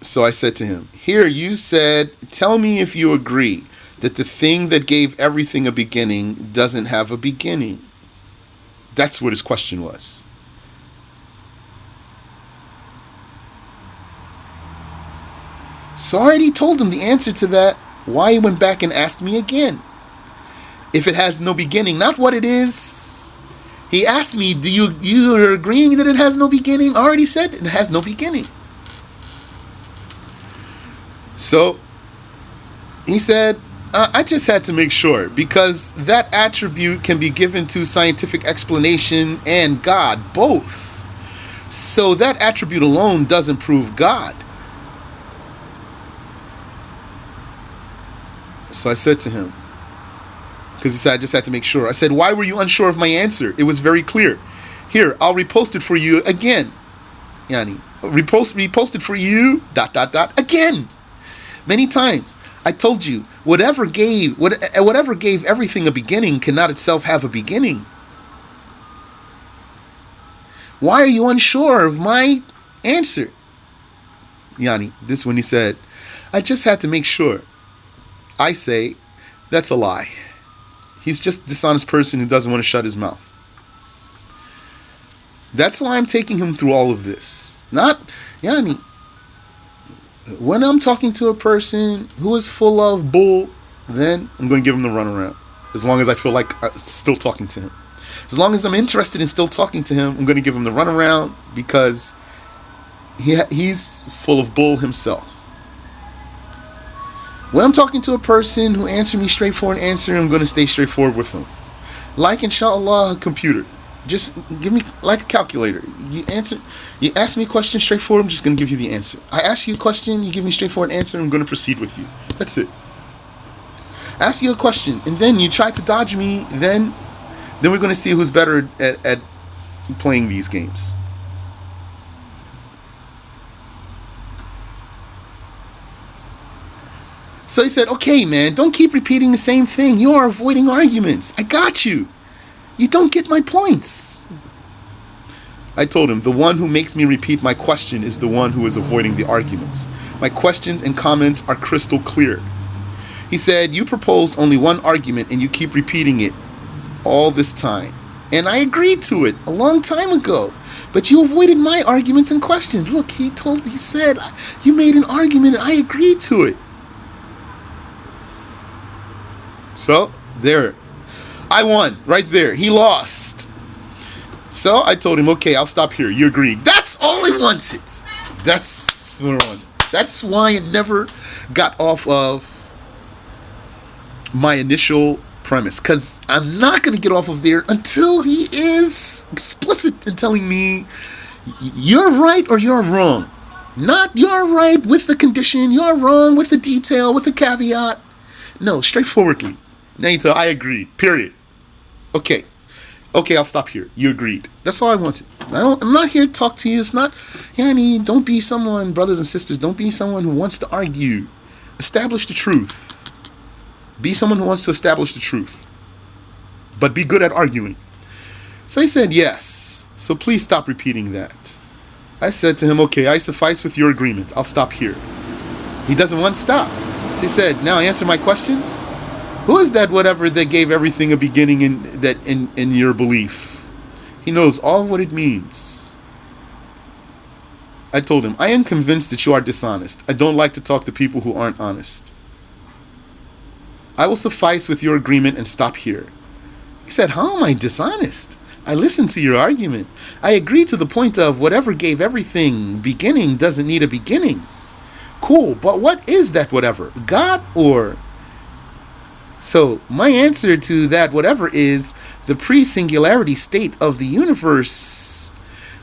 So I said to him, here you said, tell me if you agree that the thing that gave everything a beginning doesn't have a beginning. That's what his question was. So I already told him the answer to that. Why he went back and asked me again? If it has no beginning, not what it is. He asked me, you are agreeing that it has no beginning? I already said it has no beginning. So he said, I just had to make sure, because that attribute can be given to scientific explanation and God, both. So that attribute alone doesn't prove God. So I said to him, because he said I just had to make sure. I said, why were you unsure of my answer? It was very clear. Here, I'll repost it for you again. Yani, repost it for you, ... again. Many times. I told you, whatever gave everything a beginning cannot itself have a beginning. Why are you unsure of my answer? Yani, this when he said, I just had to make sure. I say, that's a lie. He's just a dishonest person who doesn't want to shut his mouth. That's why I'm taking him through all of this. Not, Yani, when I'm talking to a person who is full of bull, then I'm going to give him the runaround. As long as I feel like I'm still talking to him. As long as I'm interested in still talking to him, I'm going to give him the runaround, because he's full of bull himself. When I'm talking to a person who answers me straightforward answer, I'm going to stay straightforward with him. Like, inshallah, a computer. Just give me, like a calculator. You ask me a question straightforward, I'm just going to give you the answer. I ask you a question, you give me a straightforward answer, I'm going to proceed with you. That's it. I ask you a question, and then you try to dodge me, then we're going to see who's better at playing these games. So he said, okay, man, don't keep repeating the same thing. You are avoiding arguments. I got you. You don't get my points. I told him, the one who makes me repeat my question is the one who is avoiding the arguments. My questions and comments are crystal clear. He said, you proposed only one argument and you keep repeating it all this time. And I agreed to it a long time ago. But you avoided my arguments and questions. Look, he said, you made an argument and I agreed to it. So, there. I won, right there. He lost. So, I told him, okay, I'll stop here. You agreed. That's all I wanted. That's what I wanted. That's why it never got off of my initial premise. Because I'm not going to get off of there until he is explicit in telling me, you're right or you're wrong. Not you're right with the condition, you're wrong with the detail, with the caveat. No, straightforwardly. Now you tell, I agreed. Period. Okay, I'll stop here. You agreed. That's all I wanted. I'm not here to talk to you. It's not, Yani, don't be someone, brothers and sisters, don't be someone who wants to argue. Establish the truth. Be someone who wants to establish the truth. But be good at arguing. So he said, yes. So please stop repeating that. I said to him, okay, I suffice with your agreement. I'll stop here. He doesn't want to stop. So he said, now answer my questions. Who is that whatever that gave everything a beginning in your belief? He knows all what it means. I told him, I am convinced that you are dishonest. I don't like to talk to people who aren't honest. I will suffice with your agreement and stop here. He said, how am I dishonest? I listened to your argument. I agree to the point of whatever gave everything beginning doesn't need a beginning. Cool, but what is that whatever? God or... So, my answer to that whatever is the pre-singularity state of the universe.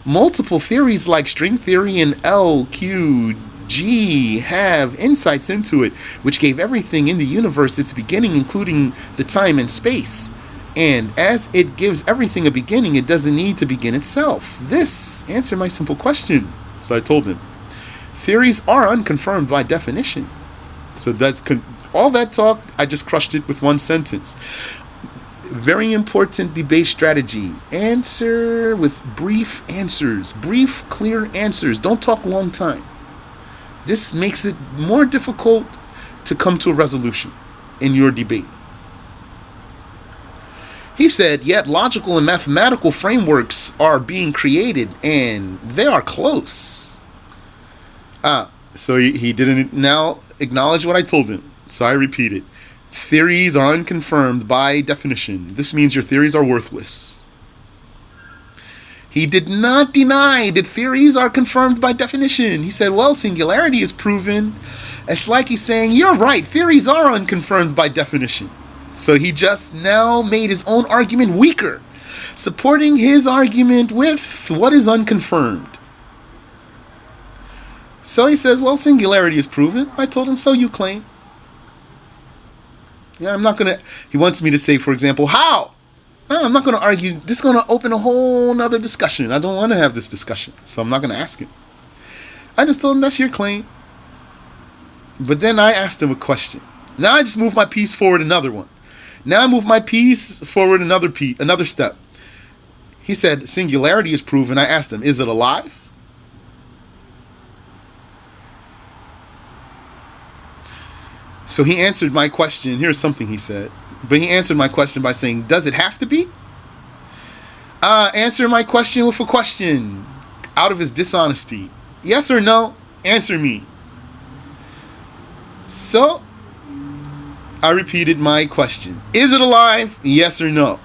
Multiple theories like string theory and L, Q, G have insights into it, which gave everything in the universe its beginning, including the time and space. And as it gives everything a beginning, it doesn't need to begin itself. This answered my simple question. So I told him, theories are unconfirmed by definition. So that's... all that talk, I just crushed it with one sentence. Very important debate strategy. Answer with brief answers. Brief, clear answers. Don't talk a long time. This makes it more difficult to come to a resolution in your debate. He said, yet logical and mathematical frameworks are being created and they are close. So he didn't now acknowledge what I told him. So I repeat it. Theories are unconfirmed by definition. This means your theories are worthless. He did not deny that theories are confirmed by definition. He said, well, singularity is proven. It's like he's saying, you're right, theories are unconfirmed by definition. So he just now made his own argument weaker, supporting his argument with what is unconfirmed. So he says, well, singularity is proven. I told him, so you claim. Yeah, I'm not going to... He wants me to say, for example, how? No, I'm not going to argue. This is going to open a whole nother discussion. I don't want to have this discussion, so I'm not going to ask it. I just told him, that's your claim. But then I asked him a question. Now I just move my piece forward another one. Now I move my piece forward another step. He said, singularity is proven. I asked him, is it alive? So he answered my question. Here's something he said. But he answered my question by saying, does it have to be? Answer my question with a question out of his dishonesty. Yes or no? Answer me. So I repeated my question. Is it alive? Yes or no?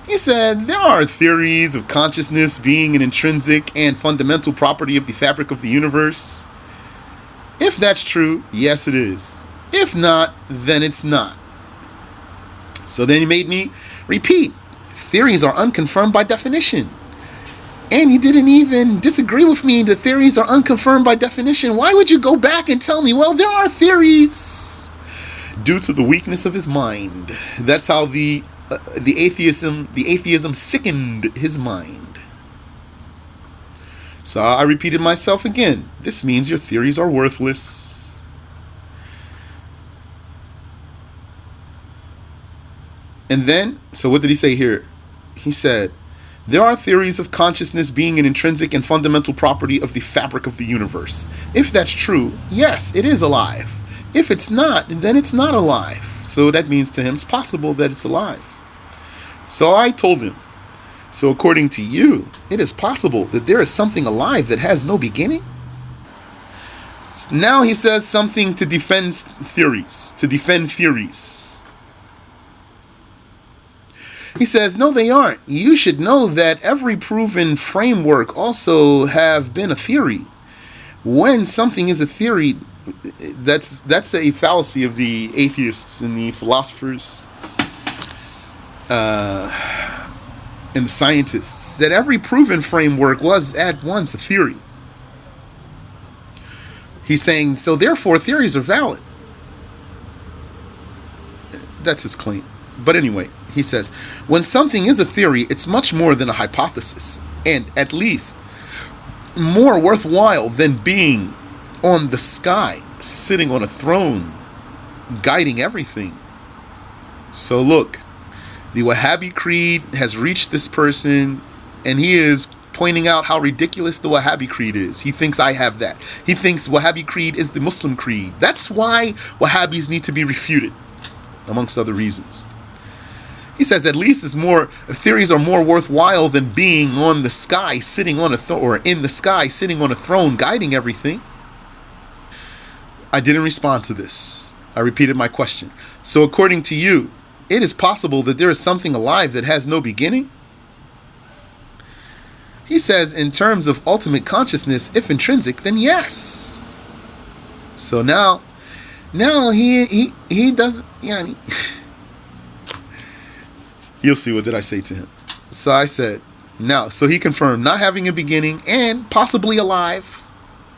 He said, there are theories of consciousness being an intrinsic and fundamental property of the fabric of the universe. If that's true, yes it is. If not, then it's not. So then he made me repeat. Theories are unconfirmed by definition. And you didn't even disagree with me. The theories are unconfirmed by definition. Why would you go back and tell me, well, there are theories? Due to the weakness of his mind. That's how the atheism sickened his mind. So I repeated myself again. This means your theories are worthless. And then, so what did he say here? He said, there are theories of consciousness being an intrinsic and fundamental property of the fabric of the universe. If that's true, yes, it is alive. If it's not, then it's not alive. So that means to him it's possible that it's alive. So I told him, so according to you, it is possible that there is something alive that has no beginning? Now he says something to defend theories. He says, no, they aren't. You should know that every proven framework also have been a theory. When something is a theory, that's a fallacy of the atheists and the philosophers and the scientists, that every proven framework was at once a theory. He's saying, so therefore theories are valid. That's his claim. But anyway, he says, when something is a theory, it's much more than a hypothesis, and at least more worthwhile than being on the sky, sitting on a throne, guiding everything. So look, the Wahhabi creed has reached this person, and he is pointing out how ridiculous the Wahhabi creed is. He thinks I have that. He thinks Wahhabi creed is the Muslim creed. That's why Wahhabis need to be refuted, amongst other reasons. He says at least theories are more worthwhile than being on the sky, sitting on or in the sky, sitting on a throne, guiding everything. I didn't respond to this. I repeated my question. So according to you, it is possible that there is something alive that has no beginning? He says, in terms of ultimate consciousness, if intrinsic, then yes. So now he does, you'll see what did I say to him. So I said, now, so he confirmed not having a beginning and possibly alive.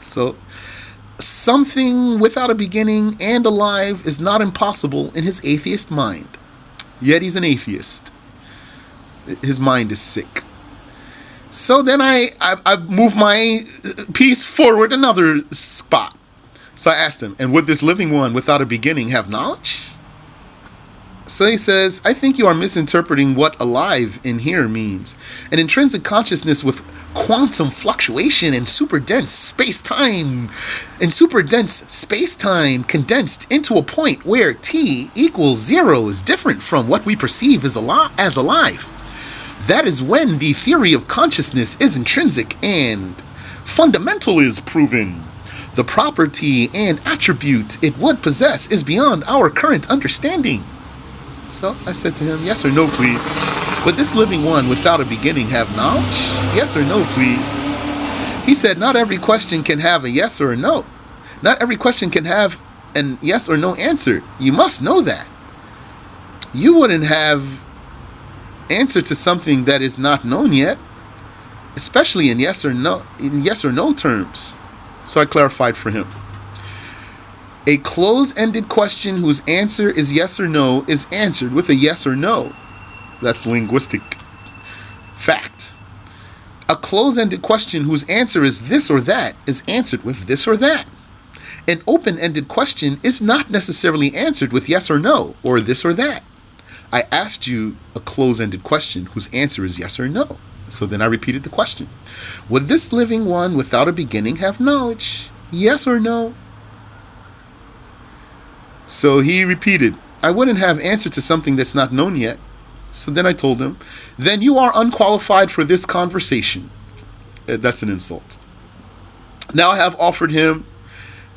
So something without a beginning and alive is not impossible in his atheist mind. Yet he's an atheist. His mind is sick. So then I moved my piece forward another spot. So I asked him, and would this living one without a beginning have knowledge? So he says, I think you are misinterpreting what alive in here means. An intrinsic consciousness with quantum fluctuation and super dense space-time condensed into a point where t equals 0 is different from what we perceive as alive. That is when the theory of consciousness is intrinsic and fundamental is proven. The property and attribute it would possess is beyond our current understanding. So I said to him, yes or no, please. Would this living one without a beginning have knowledge? Yes or no, please. He said, not every question can have a yes or a no. Not every question can have an yes or no answer. You must know that. You wouldn't have answer to something that is not known yet, especially in yes or no terms. So I clarified for him. A close-ended question whose answer is yes or no is answered with a yes or no. That's linguistic fact. A close-ended question whose answer is this or that is answered with this or that. An open-ended question is not necessarily answered with yes or no, or this or that. I asked you a close-ended question whose answer is yes or no. So then I repeated the question. Would this living one without a beginning have knowledge? Yes or no? So he repeated, I wouldn't have answer to something that's not known yet. So then I told him, then you are unqualified for this conversation. That's an insult. Now I have offered him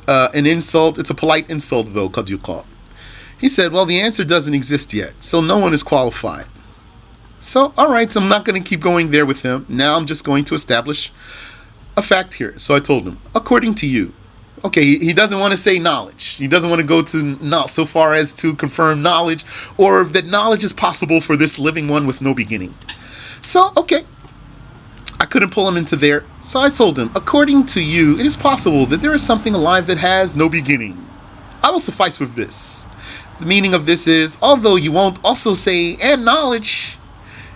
an insult. It's a polite insult though, qad yuqal. He said, well, the answer doesn't exist yet, so no one is qualified. So, all right, so I'm not going to keep going there with him. Now I'm just going to establish a fact here. So I told him, according to you, okay, he doesn't want to say knowledge. He doesn't want to go to not so far as to confirm knowledge or that knowledge is possible for this living one with no beginning. So, okay, I couldn't pull him into there. So I told him, according to you, it is possible that there is something alive that has no beginning. I will suffice with this. The meaning of this is, although you won't also say, and knowledge,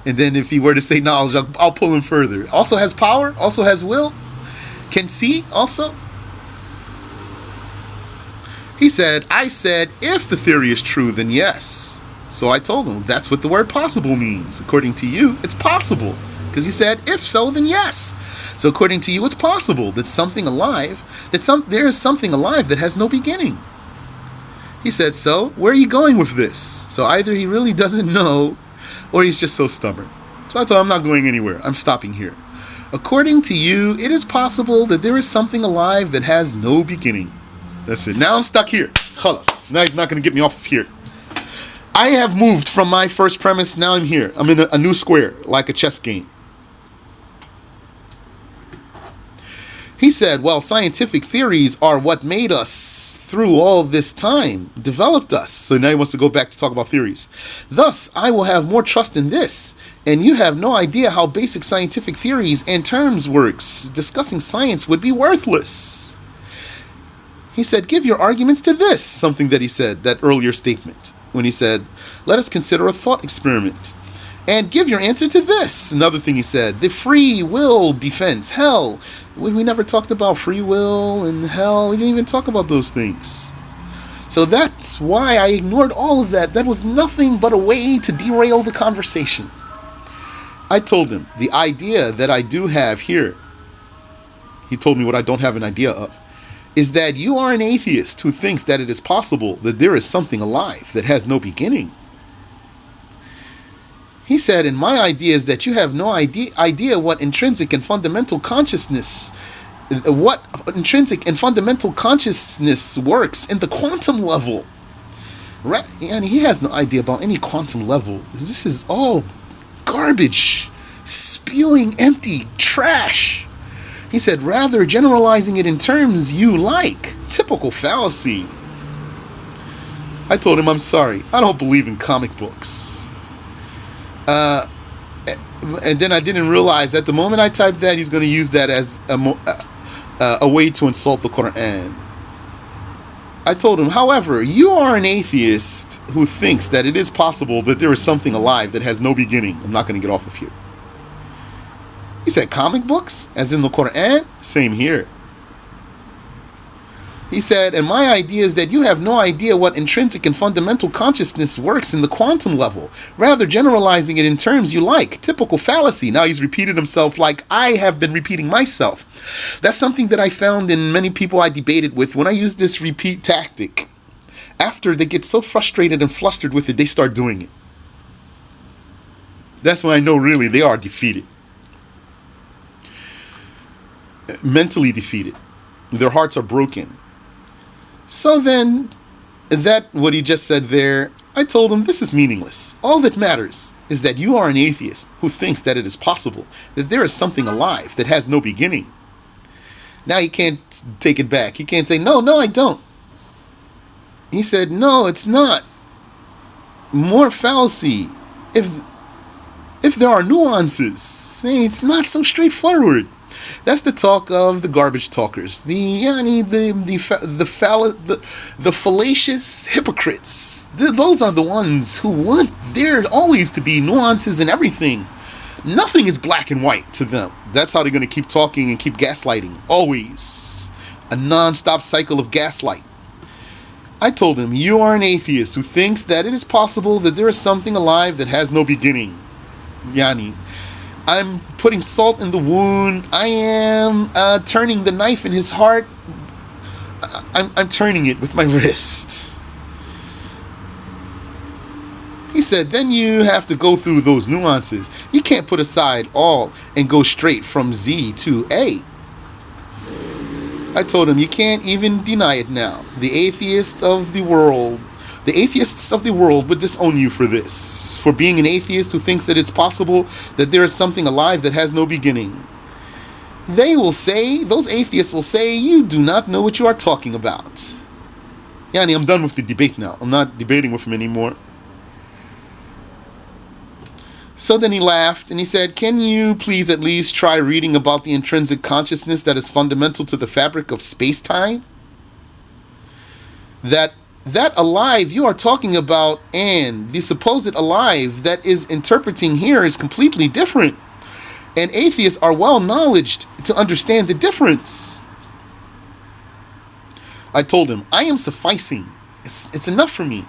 and then if he were to say knowledge, I'll pull him further. Also has power, also has will, can see also. He said, I said, if the theory is true, then yes. So I told him, that's what the word possible means. According to you, it's possible. Because he said, if so, then yes. So according to you, it's possible that something alive, there is something alive that has no beginning. He said, so where are you going with this? So either he really doesn't know, or he's just so stubborn. So I told him, I'm not going anywhere. I'm stopping here. According to you, it is possible that there is something alive that has no beginning. That's it. Now I'm stuck here. Khalas. Now he's not going to get me off of here. I have moved from my first premise. Now I'm here. I'm in a new square, like a chess game. He said, well, scientific theories are what made us through all this time, developed us. So now he wants to go back to talk about theories. Thus, I will have more trust in this. And you have no idea how basic scientific theories and terms works. Discussing science would be worthless. He said, give your arguments to this, something that he said, that earlier statement, when he said, let us consider a thought experiment. And give your answer to this, another thing he said, the free will defense, hell. We never talked about free will and hell. We didn't even talk about those things. So that's why I ignored all of that. That was nothing but a way to derail the conversation. I told him, the idea that I do have here, he told me what I don't have an idea of, is that you are an atheist who thinks that it is possible that there is something alive that has no beginning. He said, and my idea is that you have no idea what intrinsic and fundamental consciousness works in the quantum level. Right? And he has no idea about any quantum level. This is all garbage, spewing empty trash. He said, rather generalizing it in terms you like. Typical fallacy. I told him, I'm sorry. I don't believe in comic books. And then I didn't realize at the moment I typed that, he's going to use that as a way to insult the Quran. I told him, however, you are an atheist who thinks that it is possible that there is something alive that has no beginning. I'm not going to get off of here. He said, comic books? As in the Quran? Same here. He said, and my idea is that you have no idea what intrinsic and fundamental consciousness works in the quantum level, rather generalizing it in terms you like. Typical fallacy. Now he's repeated himself like I have been repeating myself. That's something that I found in many people I debated with. When I use this repeat tactic, after they get so frustrated and flustered with it, they start doing it. That's when I know really they are defeated. Mentally defeated. Their hearts are broken. So then, that what he just said there, I told him this is meaningless. All that matters is that you are an atheist who thinks that it is possible that there is something alive that has no beginning. Now he can't take it back. He can't say, no, I don't. He said, no, it's not. More fallacy. If there are nuances, say it's not so straightforward. That's the talk of the garbage talkers, the fallacious hypocrites. Those are the ones who want there always to be nuances in everything. Nothing is black and white to them. That's how they're going to keep talking and keep gaslighting. Always. A non-stop cycle of gaslight. I told him, you are an atheist who thinks that it is possible that there is something alive that has no beginning. Yani, I'm putting salt in the wound. I am turning the knife in his heart. I'm turning it with my wrist. He said, then you have to go through those nuances. You can't put aside all and go straight from Z to A. I told him, you can't even deny it now. The atheists of the world would disown you for this, for being an atheist who thinks that it's possible that there is something alive that has no beginning. Those atheists will say, you do not know what you are talking about. Yani, I'm done with the debate now. I'm not debating with him anymore. So then he laughed and he said, can you please at least try reading about the intrinsic consciousness that is fundamental to the fabric of space-time? That alive you are talking about and the supposed alive that is interpreting here is completely different. And atheists are well knowledged to understand the difference. I told him, I am sufficing. It's enough for me.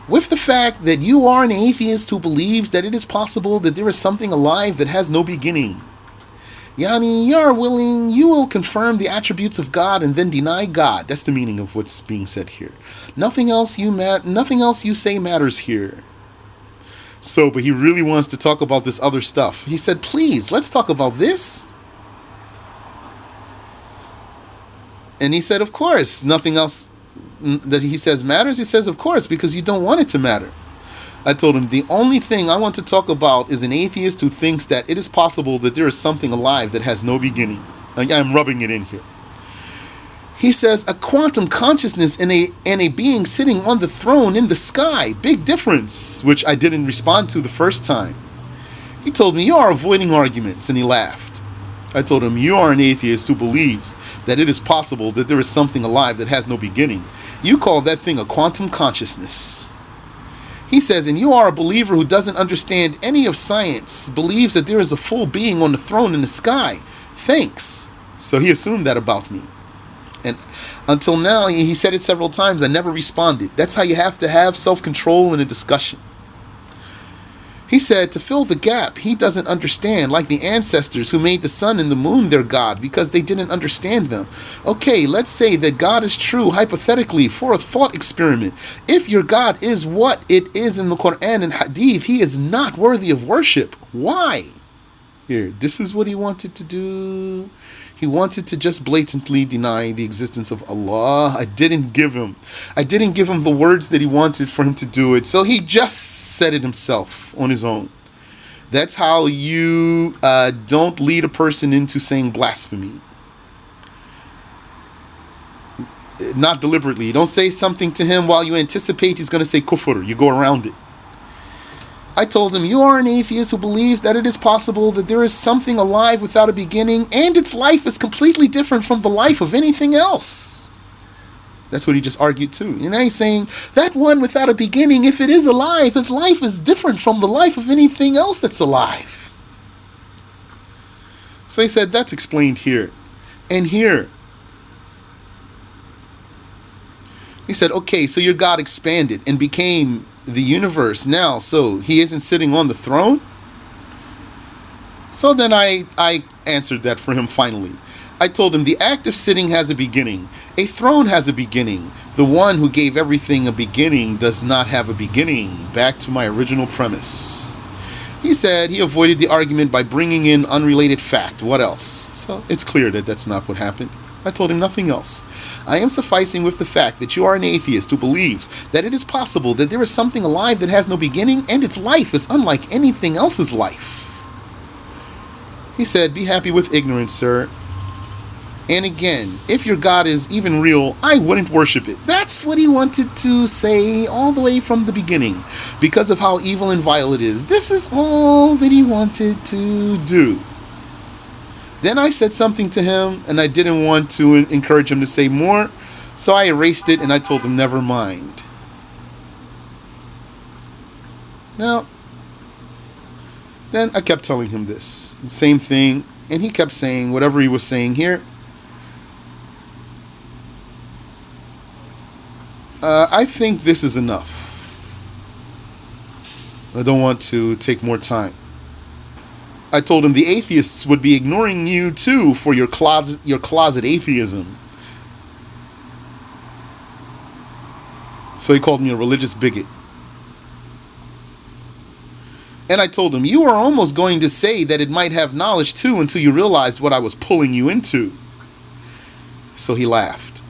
With the fact that you are an atheist who believes that it is possible that there is something alive that has no beginning. Yani, you will confirm the attributes of God and then deny God. That's the meaning of what's being said here. Nothing else you say matters here. So, but he really wants to talk about this other stuff. He said, please, let's talk about this. And he said, of course, nothing else that he says matters. He says, of course, because you don't want it to matter. I told him, the only thing I want to talk about is an atheist who thinks that it is possible that there is something alive that has no beginning. I'm rubbing it in here. He says, a quantum consciousness and a being sitting on the throne in the sky. Big difference, which I didn't respond to the first time. He told me, you are avoiding arguments, and he laughed. I told him, you are an atheist who believes that it is possible that there is something alive that has no beginning. You call that thing a quantum consciousness. He says, and you are a believer who doesn't understand any of science, believes that there is a full being on the throne in the sky. Thanks. So he assumed that about me. And until now, he said it several times, I never responded. That's how you have to have self-control in a discussion. He said to fill the gap, he doesn't understand, like the ancestors who made the sun and the moon their God because they didn't understand them. Okay, let's say that God is true, hypothetically, for a thought experiment. If your God is what it is in the Quran and Hadith, he is not worthy of worship. Why? Here, this is what he wanted to do. He wanted to just blatantly deny the existence of Allah. I didn't give him the words that he wanted for him to do it. So he just said it himself on his own. That's how you don't lead a person into saying blasphemy. Not deliberately. You don't say something to him while you anticipate he's going to say kufr. You go around it. I told him, you are an atheist who believes that it is possible that there is something alive without a beginning and its life is completely different from the life of anything else. That's what he just argued too. You know, he's saying that one without a beginning, if it is alive, his life is different from the life of anything else that's alive. So he said, that's explained here and here. He said, okay, so your God expanded and became the universe now, so he isn't sitting on the throne? So then I answered that for him finally. I told him the act of sitting has a beginning. A throne has a beginning. The one who gave everything a beginning does not have a beginning. Back to my original premise. He said he avoided the argument by bringing in unrelated fact. What else? So it's clear that that's not what happened. I told him nothing else. I am sufficing with the fact that you are an atheist who believes that it is possible that there is something alive that has no beginning and its life is unlike anything else's life. He said, be happy with ignorance, sir. And again, if your God is even real, I wouldn't worship it. That's what he wanted to say all the way from the beginning. Because of how evil and vile it is, this is all that he wanted to do. Then I said something to him, and I didn't want to encourage him to say more, so I erased it and I told him, never mind. Now, then I kept telling him this. Same thing, and he kept saying whatever he was saying here. I think this is enough. I don't want to take more time. I told him the atheists would be ignoring you too for your closet atheism. So he called me a religious bigot. And I told him, you are almost going to say that it might have knowledge too until you realized what I was pulling you into. So he laughed.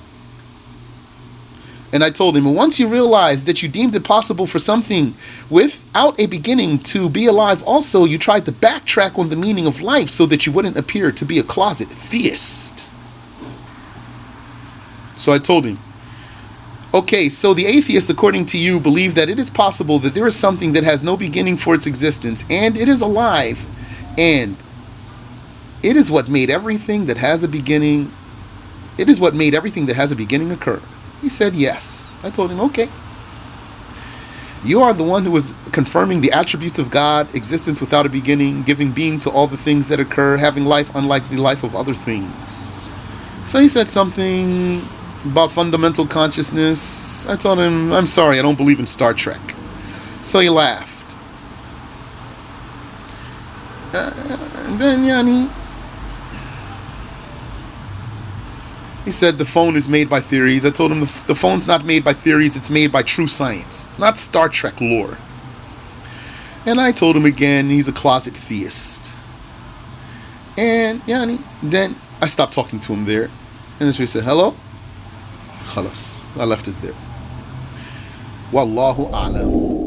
And I told him, once you realized that you deemed it possible for something without a beginning to be alive also, you tried to backtrack on the meaning of life so that you wouldn't appear to be a closet theist. So I told him, okay, so the atheists, according to you, believe that it is possible that there is something that has no beginning for its existence, and it is alive, and it is what made everything that has a beginning, occur. He said yes. I told him, okay. You are the one who is confirming the attributes of God, existence without a beginning, giving being to all the things that occur, having life unlike the life of other things. So he said something about fundamental consciousness. I told him, I'm sorry, I don't believe in Star Trek. So he laughed. And then, Yani, he said the phone is made by theories. I told him the phone's not made by theories, it's made by true science, not Star Trek lore. And I told him again, he's a closet theist. And, Yani, then I stopped talking to him there. And so he said, hello? Khalas. I left it there. Wallahu a'lam.